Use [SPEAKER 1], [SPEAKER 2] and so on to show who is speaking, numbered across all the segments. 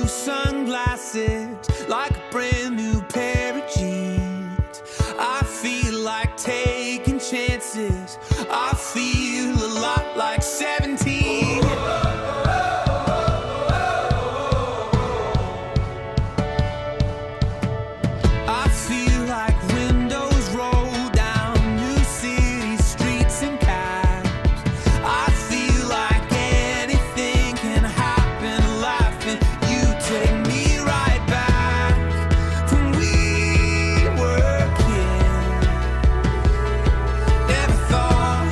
[SPEAKER 1] new sunglasses, like a brand new pair of jeans. I feel like taking chances. I feel a lot like 17. I feel like windows roll down new city streets and cabs. I feel like anything can happen, laughing. You take me right back when we were kids. Never thought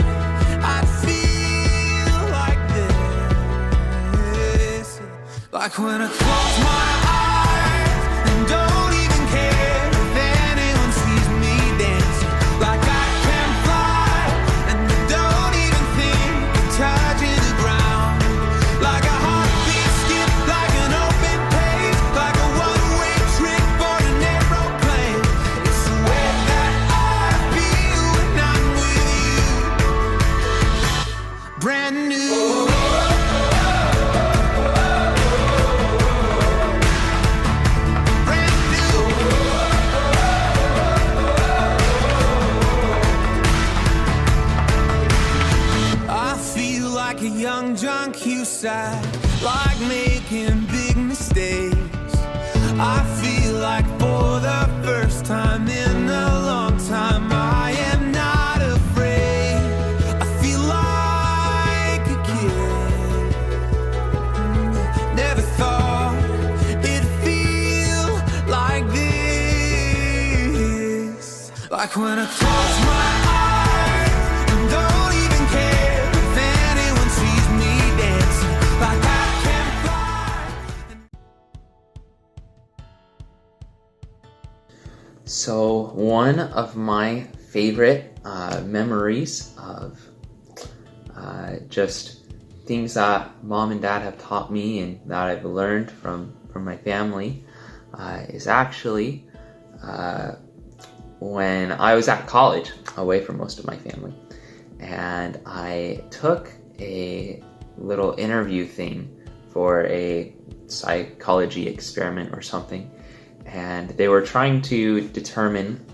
[SPEAKER 1] I'd feel like this. Like when I close my eyes and don't even care if anyone sees me dancing. Like I can fly and I don't even think of touching the ground. Like a heartbeat skip, like an open page, like a one-way trip on an aeroplane. It's the way that I feel when I'm with you. Brand new. Brand new. I feel like a young John Cusack, like making big mistakes. I feel like for the first time in a long time, I am not afraid. I feel like a kid. Never thought it'd feel like this. Like when I close my eyes and don't even care if anyone sees me dancing. Like I can fly.
[SPEAKER 2] So one of my favorite memories of just things that mom and dad have taught me and that I've learned from my family is actually when I was at college, away from most of my family, and I took a little interview thing for a psychology experiment or something, and they were trying to determine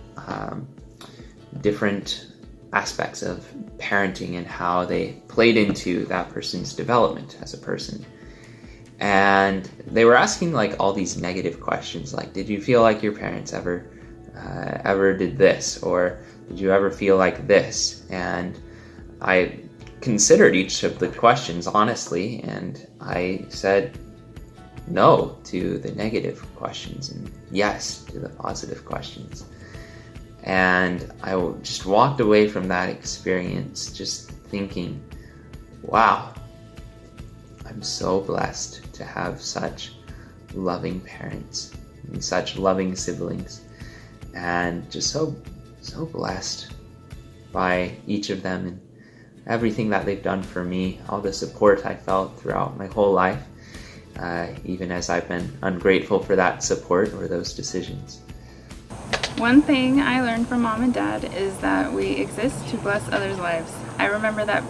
[SPEAKER 2] different aspects of parenting and how they played into that person's development as a person. And they were asking like all these negative questions, like, did you feel like your parents ever did this, or did you ever feel like this? And I considered each of the questions honestly, and I said no to the negative questions and yes to the positive questions. And I just walked away from that experience just thinking, wow, I'm so blessed to have such loving parents and such loving siblings, and just so blessed by each of them and everything that they've done for me, all the support I felt throughout my whole life, even as I've been ungrateful for that support or those decisions.
[SPEAKER 3] One thing I learned from mom and dad is that we exist to bless others' lives. I remember that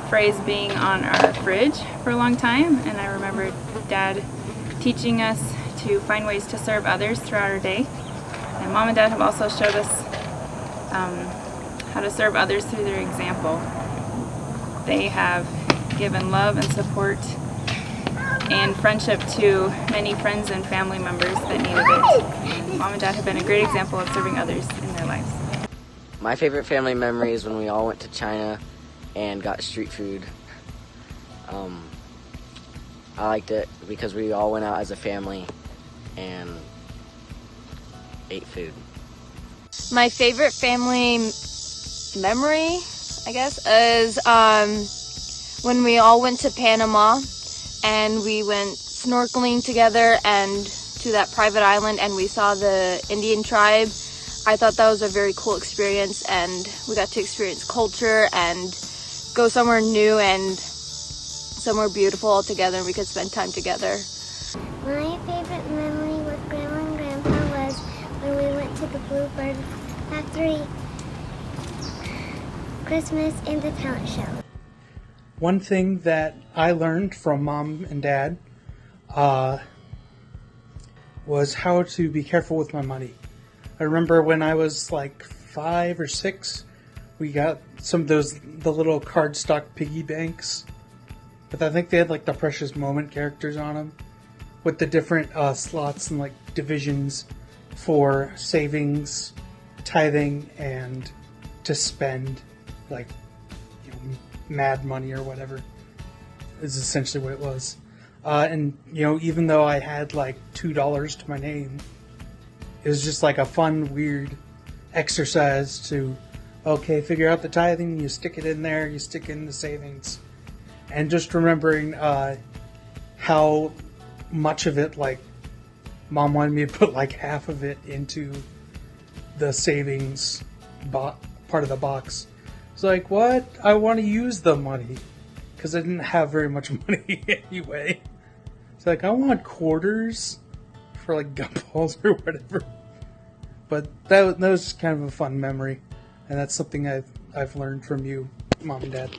[SPEAKER 3] phrase being on our fridge for a long time, and I remember dad teaching us to find ways to serve others throughout our day. And mom and dad have also showed us how to serve others through their example. They have given love and support and friendship to many friends and family members that needed it. Mom and dad have been a great example of serving others in their lives.
[SPEAKER 4] My favorite family memory is when we all went to China and got street food. I liked it because we all went out as a family and ate food.
[SPEAKER 5] My favorite family memory, I guess, is when we all went to Panama and we went snorkeling together and to that private island and we saw the Indian tribe. I thought that was a very cool experience, and we got to experience culture and go somewhere new and somewhere beautiful all together, and we could spend time together.
[SPEAKER 6] My favorite memory with Grandma and Grandpa was when we went to the Bluebird Factory, Christmas, and the talent show.
[SPEAKER 7] One thing that I learned from Mom and Dad was how to be careful with my money. I remember when I was like 5 or 6, we got some of the little cardstock piggy banks. But I think they had like the Precious Moment characters on them with the different slots and like divisions for savings, tithing, and to spend, like, you know, mad money or whatever is essentially what it was. And, you know, even though I had like $2 to my name, it was just like a fun, weird exercise to, okay, figure out the tithing, you stick it in there, you stick in the savings. And just remembering how much of it, like, Mom wanted me to put like half of it into the savings part of the box. It's like, what? I want to use the money. Because I didn't have very much money anyway. It's like, I want quarters for like gumballs or whatever. But that was kind of a fun memory. And that's something I've learned from you, Mom and Dad.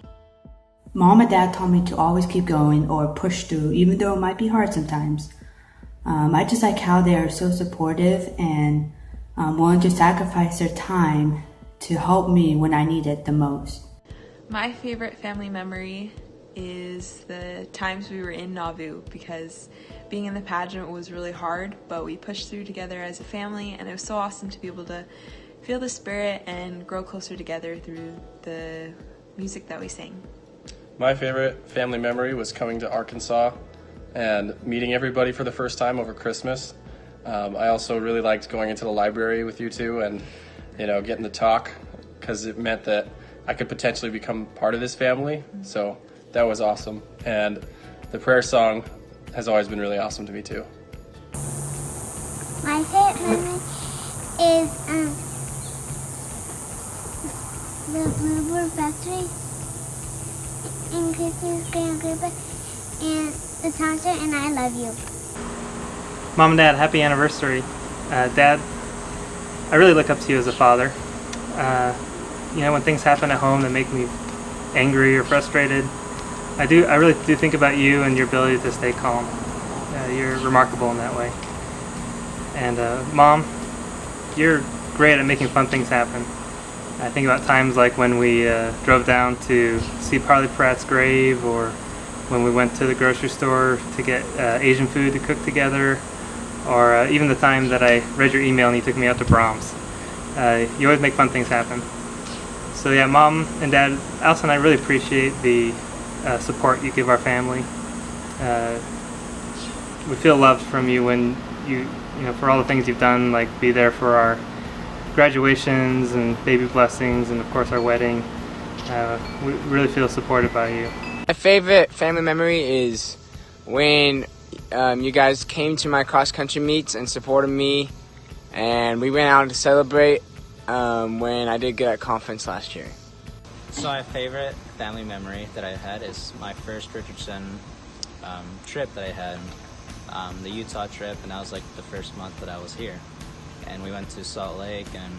[SPEAKER 8] Mom and Dad taught me to always keep going or push through, even though it might be hard sometimes. I just like how they are so supportive and willing to sacrifice their time to help me when I need it the most.
[SPEAKER 9] My favorite family memory is the times we were in Nauvoo, because being in the pageant was really hard, but we pushed through together as a family, and it was so awesome to be able to feel the spirit and grow closer together through the music that we sang.
[SPEAKER 10] My favorite family memory was coming to Arkansas and meeting everybody for the first time over Christmas. I also really liked going into the library with you two and, you know, getting to talk, because it meant that I could potentially become part of this family. So that was awesome. And the prayer song has always been really awesome to me too.
[SPEAKER 6] My favorite memory is the Bluebird Factory and Christmas Grand Grandpa and the concert, and I love you.
[SPEAKER 11] Mom and Dad, happy anniversary. Dad, I really look up to you as a father. You know, when things happen at home that make me angry or frustrated, I really do think about you and your ability to stay calm. You're remarkable in that way. And Mom, you're great at making fun things happen. I think about times like when we drove down to see Parley Pratt's grave, or when we went to the grocery store to get Asian food to cook together, or even the time that I read your email and you took me out to Brahms. You always make fun things happen. So yeah, Mom and Dad, Alice and I really appreciate the support you give our family. We feel loved from you when you know, for all the things you've done, like be there for our graduations and baby blessings and of course our wedding. We really feel supported by you.
[SPEAKER 12] My favorite family memory is when you guys came to my cross-country meets and supported me, and we went out to celebrate when I did good at conference last year.
[SPEAKER 13] So my favorite family memory that I had is my first Richardson trip that I had, the Utah trip, and that was like the first month that I was here. And we went to Salt Lake, and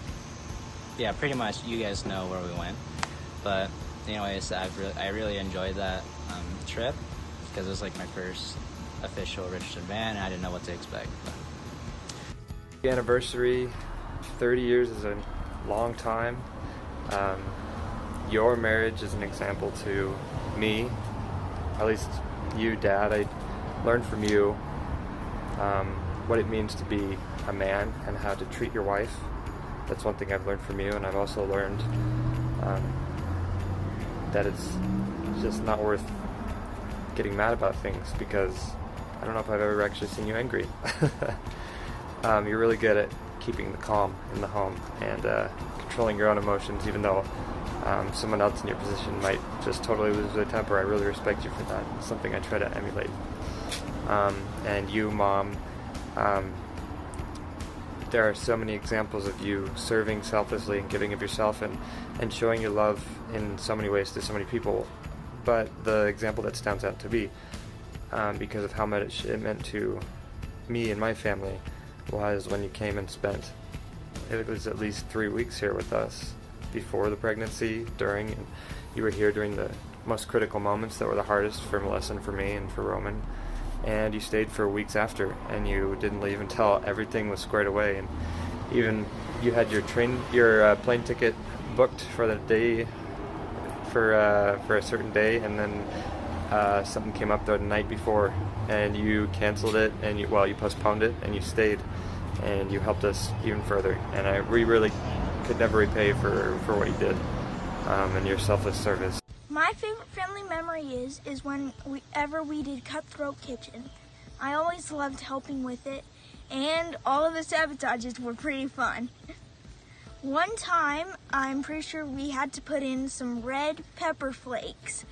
[SPEAKER 13] yeah, pretty much you guys know where we went. But anyways, I really enjoyed that trip, because it was like my first official Richardson band, and I didn't know what to expect.
[SPEAKER 14] The anniversary, 30 years is a long time. Your marriage is an example to me, at least you, Dad. I learned from you what it means to be a man and how to treat your wife. That's one thing I've learned from you, and I've also learned that it's just not worth getting mad about things, because I don't know if I've ever actually seen you angry. You're really good at keeping the calm in the home and controlling your own emotions, even though someone else in your position might just totally lose their temper. I really respect you for that. It's something I try to emulate. And you, Mom, there are so many examples of you serving selflessly and giving of yourself and showing your love in so many ways to so many people. But the example that stands out to me, because of how much it meant to me and my family, was when you came and spent, it was at least 3 weeks here with us before the pregnancy, during, and you were here during the most critical moments that were the hardest for Melissa and for me and for Roman. and you stayed for weeks after, and you didn't leave until everything was squared away, and even you had your plane ticket booked for the day, for a certain day, and then something came up the night before, and you canceled it, and you postponed it, and you stayed, and you helped us even further, and we really could never repay for what you did, and your selfless service.
[SPEAKER 15] My favorite family memory is whenever we did Cutthroat Kitchen. I always loved helping with it, and all of the sabotages were pretty fun. One time, I'm pretty sure we had to put in some red pepper flakes.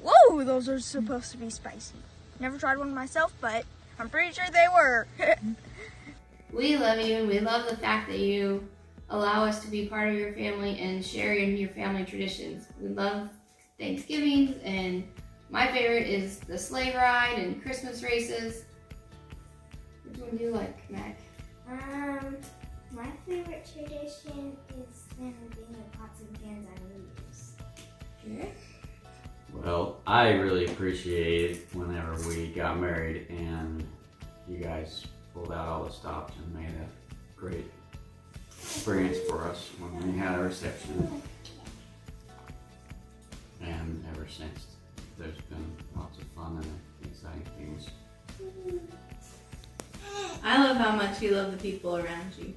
[SPEAKER 15] Whoa, those are supposed to be spicy. Never tried one myself, but I'm pretty sure they were.
[SPEAKER 16] We love you, and we love the fact that you allow us to be part of your family and share in your family traditions. We love Thanksgivings, and my favorite is the sleigh ride and Christmas races. Which one do you like, Mac?
[SPEAKER 6] My favorite tradition is them being the pots and pans on New Year's.
[SPEAKER 16] Okay.
[SPEAKER 17] Well, I really appreciated whenever we got married and you guys pulled out all the stops and made a great experience for us when we had our reception. And ever since, there's been lots of fun and exciting things.
[SPEAKER 18] I love how much you love the people around you.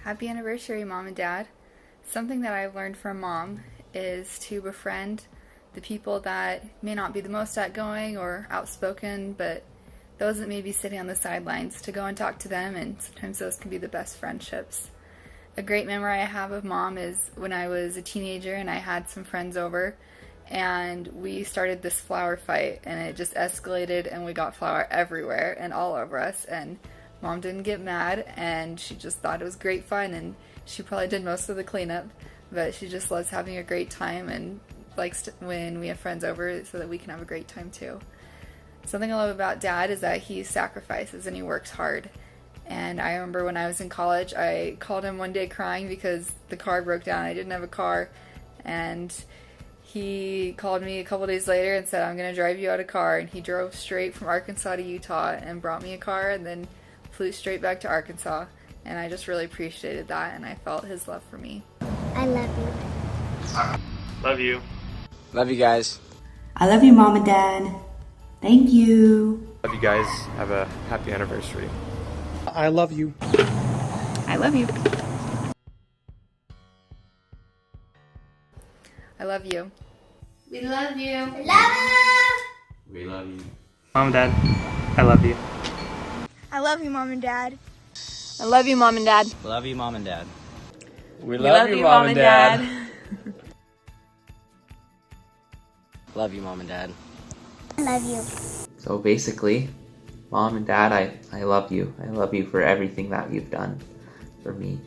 [SPEAKER 3] Happy anniversary, Mom and Dad. Something that I've learned from Mom is to befriend the people that may not be the most outgoing or outspoken, but those that may be sitting on the sidelines, to go and talk to them, and sometimes those can be the best friendships. A great memory I have of Mom is when I was a teenager and I had some friends over, and we started this flower fight, and it just escalated, and we got flour everywhere and all over us, and Mom didn't get mad, and she just thought it was great fun, and she probably did most of the cleanup, but she just loves having a great time and likes when we have friends over so that we can have a great time too. Something I love about Dad is that he sacrifices and he works hard. And I remember when I was in college, I called him one day crying because the car broke down. I didn't have a car, and he called me a couple days later and said, I'm going to drive you out a car, and he drove straight from Arkansas to Utah and brought me a car and then flew straight back to Arkansas, and I just really appreciated that, and I felt his love for me.
[SPEAKER 6] I love you.
[SPEAKER 11] Love you.
[SPEAKER 12] Love you guys.
[SPEAKER 8] I love you, Mom and Dad. Thank you.
[SPEAKER 14] Love you guys. Have a happy anniversary.
[SPEAKER 7] I love you.
[SPEAKER 3] I love you. I love you.
[SPEAKER 16] We love you.
[SPEAKER 6] Love you.
[SPEAKER 17] We love you.
[SPEAKER 11] Mom and Dad, I love you.
[SPEAKER 15] I love you, Mom and Dad.
[SPEAKER 5] I love you, Mom and Dad.
[SPEAKER 13] Love you, Mom and Dad.
[SPEAKER 10] We love you, Mom and Dad.
[SPEAKER 4] Love you, Mom and Dad.
[SPEAKER 6] I love you.
[SPEAKER 2] So basically, Mom and Dad, I love you. I love you for everything that you've done for me.